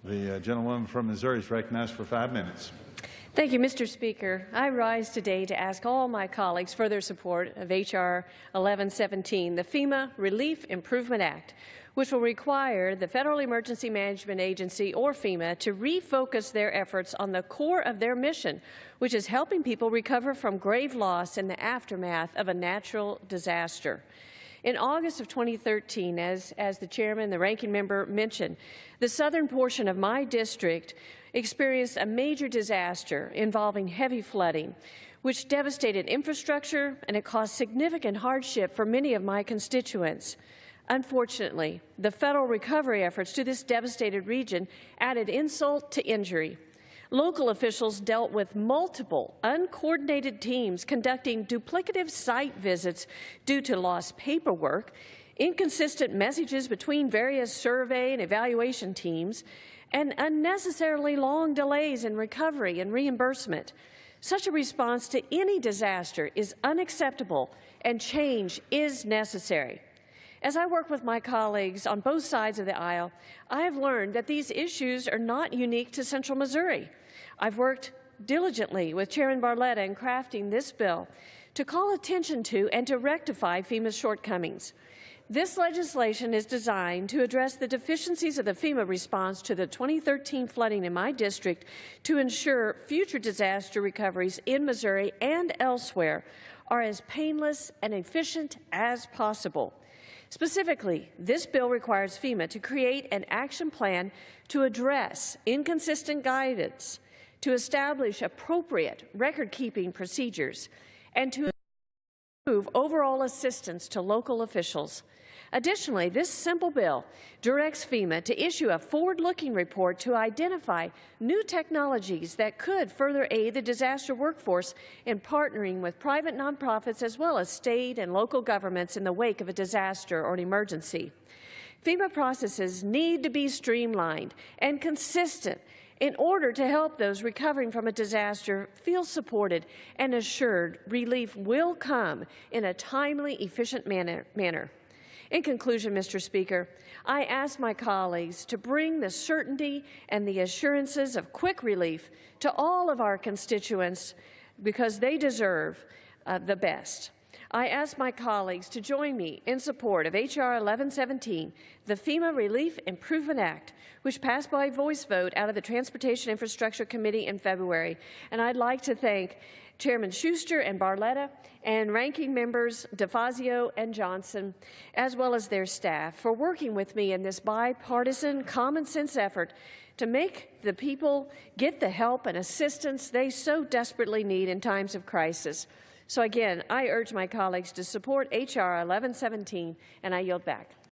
The gentlewoman from Missouri is recognized for 5 minutes. Thank you, Mr. Speaker. I rise today to ask all my colleagues for their support of HR 1117, the FEMA Relief Improvement Act, which will require the Federal Emergency Management Agency, or FEMA, to refocus their efforts on the core of their mission, which is helping people recover from grave loss in the aftermath of a natural disaster. In August of 2013, as the chairman and the ranking member mentioned, the southern portion of my district experienced a major disaster involving heavy flooding, which devastated infrastructure and it caused significant hardship for many of my constituents. Unfortunately, the federal recovery efforts to this devastated region added insult to injury. Local officials dealt with multiple uncoordinated teams conducting duplicative site visits due to lost paperwork, inconsistent messages between various survey and evaluation teams, and unnecessarily long delays in recovery and reimbursement. Such a response to any disaster is unacceptable, and change is necessary. As I work with my colleagues on both sides of the aisle, I have learned that these issues are not unique to Central Missouri. I've worked diligently with Chairman Barletta in crafting this bill to call attention to and to rectify FEMA's shortcomings. This legislation is designed to address the deficiencies of the FEMA response to the 2013 flooding in my district to ensure future disaster recoveries in Missouri and elsewhere are as painless and efficient as possible. Specifically, this bill requires FEMA to create an action plan to address inconsistent guidance, to establish appropriate record-keeping procedures, and to improve overall assistance to local officials. Additionally, this simple bill directs FEMA to issue a forward-looking report to identify new technologies that could further aid the disaster workforce in partnering with private nonprofits as well as state and local governments in the wake of a disaster or an emergency. FEMA processes need to be streamlined and consistent in order to help those recovering from a disaster feel supported and assured relief will come in a timely, efficient manner. In conclusion, Mr. Speaker, I ask my colleagues to bring the certainty and the assurances of quick relief to all of our constituents because they deserve the best. I ask my colleagues to join me in support of HR 1117, the FEMA Relief Improvement Act, which passed by voice vote out of the Transportation Infrastructure Committee in February. And I'd like to thank Chairman Schuster and Barletta and ranking members DeFazio and Johnson, as well as their staff, for working with me in this bipartisan, common-sense effort to make the people get the help and assistance they so desperately need in times of crisis. So again, I urge my colleagues to support HR 1117, and I yield back.